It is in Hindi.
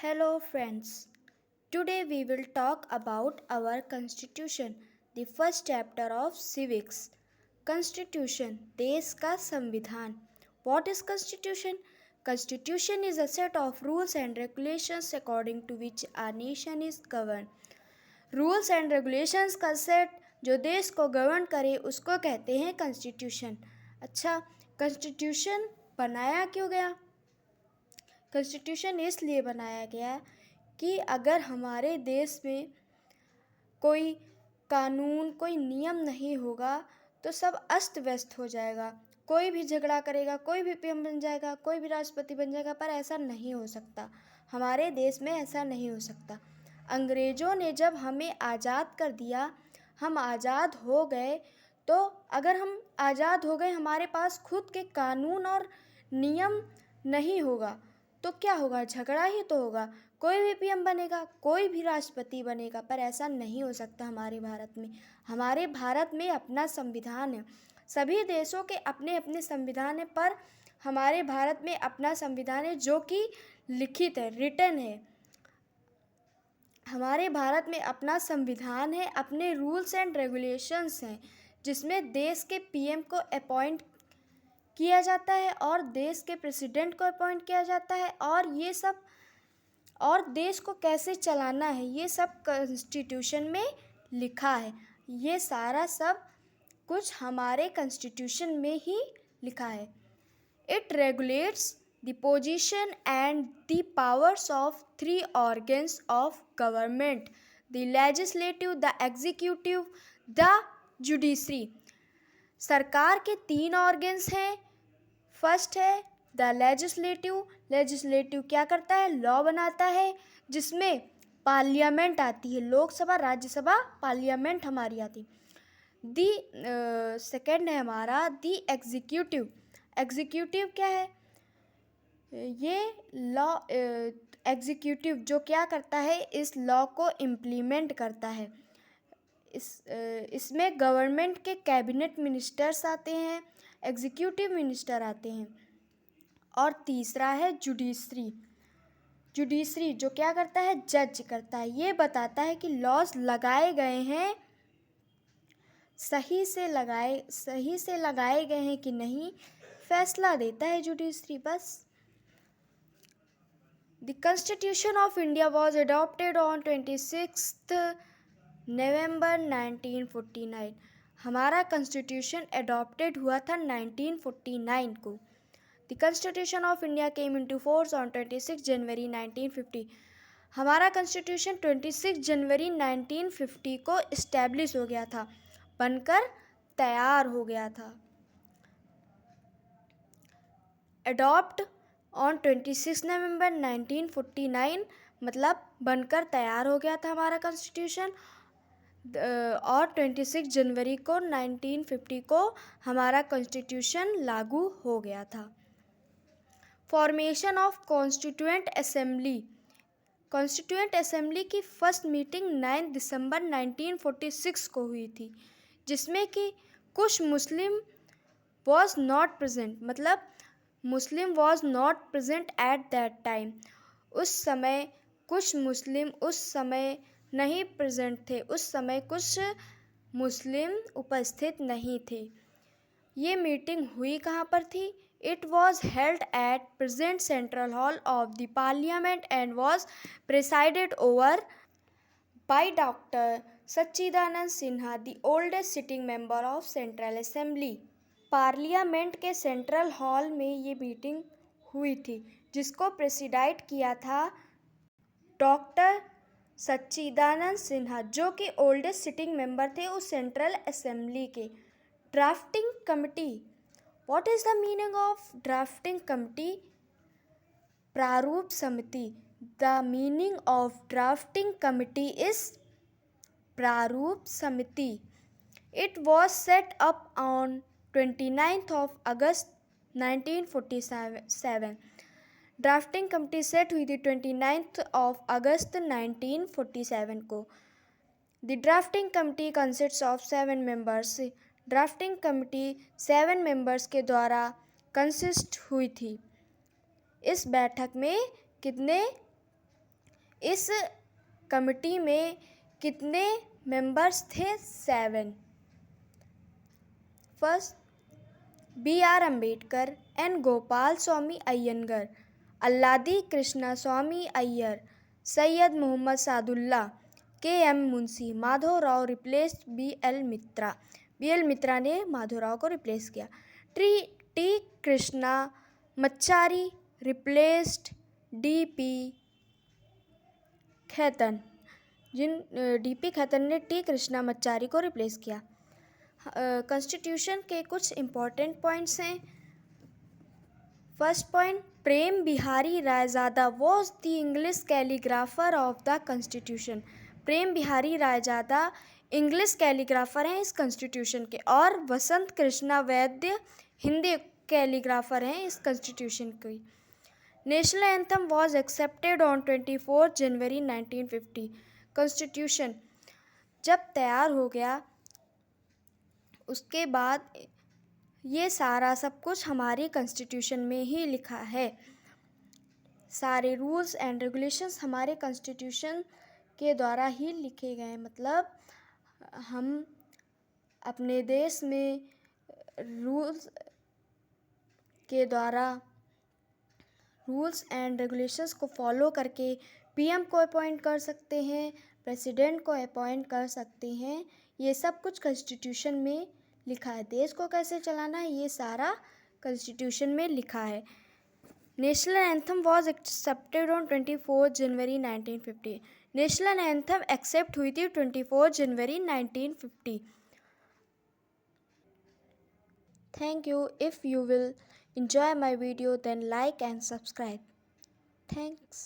Hello, friends. Today we will talk about our Constitution, the first chapter of Civics. Constitution, देश का संविधान. What is Constitution? Constitution is a set of rules and regulations according to which a nation is governed. Rules and regulations का सेट जो देश को गवर्न करे उसको कहते हैं कॉन्स्टिट्यूशन. अच्छा, कॉन्स्टिट्यूशन बनाया क्यों गया? कॉन्स्टिट्यूशन इसलिए बनाया गया कि अगर हमारे देश में कोई कानून, कोई नियम नहीं होगा तो सब अस्त व्यस्त हो जाएगा. कोई भी झगड़ा करेगा, कोई भी पीएम बन जाएगा, कोई भी राष्ट्रपति बन जाएगा, पर ऐसा नहीं हो सकता. हमारे देश में ऐसा नहीं हो सकता. अंग्रेज़ों ने जब हमें आज़ाद कर दिया, हम आज़ाद हो गए, तो अगर हम आज़ाद हो गए, हमारे पास खुद के कानून और नियम नहीं होगा तो क्या होगा? झगड़ा ही तो होगा. कोई भी पीएम बनेगा, कोई भी राष्ट्रपति बनेगा, पर ऐसा नहीं हो सकता हमारे भारत में. हमारे भारत में अपना संविधान है. सभी देशों के अपने अपने संविधान है, पर हमारे भारत में अपना संविधान है जो कि लिखित है, रिटन है. हमारे भारत में अपना संविधान है, अपने रूल्स एंड रेगुलेशंस हैं, जिसमें देश के पीएम को अपॉइंट किया जाता है और देश के प्रेसिडेंट को अपॉइंट किया जाता है, और ये सब, और देश को कैसे चलाना है ये सब कॉन्स्टिट्यूशन में लिखा है. ये सारा सब कुछ हमारे कॉन्स्टिट्यूशन में ही लिखा है. It regulates the position and the powers of three organs of government: the legislative, the executive, the judiciary. सरकार के 3 ऑर्गन्स हैं. फर्स्ट है द लेजिस्लेटिव. लेजिस्लेटिव क्या करता है? लॉ बनाता है, जिसमें पार्लियामेंट आती है, लोकसभा, राज्यसभा, पार्लियामेंट हमारी आती. दी सेकेंड है हमारा दी एग्जीक्यूटिव. एग्जीक्यूटिव क्या है? ये लॉ एग्जीक्यूटिव जो क्या करता है? इस लॉ को इम्प्लीमेंट करता है. इसमें गवर्नमेंट के कैबिनेट मिनिस्टर्स आते हैं, एग्जीक्यूटिव मिनिस्टर आते हैं. और तीसरा है जुडिशरी. जुडिशरी जो क्या करता है? जज करता है. ये बताता है कि लॉज लगाए गए हैं, सही से लगाए गए हैं कि नहीं, फैसला देता है जुडिशरी. बस. The Constitution of India was adopted on 26th November 1949. हमारा कॉन्स्टिट्यूशन अडॉप्टेड हुआ था 1949 को. The Constitution of India came into force on 26 January 1950. हमारा कॉन्स्टिट्यूशन 26 जनवरी 1950 को इस्टेब्लिश हो गया था, बनकर तैयार हो गया था. अडॉप्ट ऑन 26 नवंबर 1949 मतलब बनकर तैयार हो गया था हमारा कॉन्स्टिट्यूशन, और 26 जनवरी को 1950 को हमारा कॉन्स्टिट्यूशन लागू हो गया था. Formation of constituent assembly. Constituent assembly की फर्स्ट मीटिंग 9 दिसंबर 1946 को हुई थी, जिसमें कि कुछ मुस्लिम वॉज नॉट प्रेजेंट, मतलब Muslim was not present at that time. उस समय कुछ मुस्लिम उस समय नहीं प्रेजेंट थे, उस समय कुछ मुस्लिम उपस्थित नहीं थे. ये मीटिंग हुई कहाँ पर थी? It was held at present central hall of the parliament and was presided over by doctor Sachchidanand Sinha, the oldest sitting member of central assembly. Parliament के सेंट्रल हॉल में ये मीटिंग हुई थी, जिसको प्रेसिडाइड किया था डॉक्टर सच्चिदानंद सिन्हा, जो कि ओल्डेस्ट सिटिंग मेंबर थे उस सेंट्रल असेंबली के. Drafting committee. What is the meaning of drafting committee? प्रारूप समिति. The meaning of drafting committee is प्रारूप समिति. It was set up on 29th of August 1947. Drafting committee set हुई थी 29th of August 1947 को. The drafting committee consists of 7 members. Drafting committee 7 members के द्वारा कंसिस्ट हुई थी. इस बैठक में कितने इस कमिटी में कितने मेंबर्स थे? 7। First, B.R. Ambedkar, N. Gopalaswami Ayyangar, Alladi Krishnaswami Iyer, Syed Mohammad Saadulla, K.M. Munshi, Madhavrao replaced B.L. Mitra. B.L. Mitra ने माधवराव को रिप्लेस किया। T. Krishnamachari replaced D.P. Khaitan. D.P. Khaitan ने T. कृष्णा मच्चारी को रिप्लेस किया। कॉन्स्टिट्यूशन के कुछ इम्पोर्टेंट पॉइंट्स हैं। First point, Prem Bihari Raizada was the English calligrapher of the constitution. Prem Bihari Raizada English calligrapher हैं इस कॉन्स्टिट्यूशन के, और वसंत कृष्णा वैद्य हिंदी कैलीग्राफर हैं इस कॉन्स्टिट्यूशन की। National anthem was accepted on 24 January 1950। Constitution जब तैयार हो गया उसके बाद ये सारा सब कुछ हमारी कॉन्स्टिट्यूशन में ही लिखा है। सारे रूल्स एंड रेगुलेशंस हमारे कॉन्स्टिट्यूशन के द्वारा ही लिखे गए हैं। मतलब हम अपने देश में रूल्स के द्वारा रूल्स एंड रेगुलेशंस को फॉलो करके PM को अपॉइंट कर सकते हैं, प्रेसिडेंट को अपॉइंट कर सकते हैं। ये सब कुछ कॉन्स्टिट्यूशन में लिखा है। देश को कैसे चलाना है ये सारा कॉन्स्टिट्यूशन में लिखा है। National anthem was accepted on 24 January 1950। National anthem accept हुई थी 24 January 1950। Thank you. If you will enjoy my video, then like and subscribe. Thanks.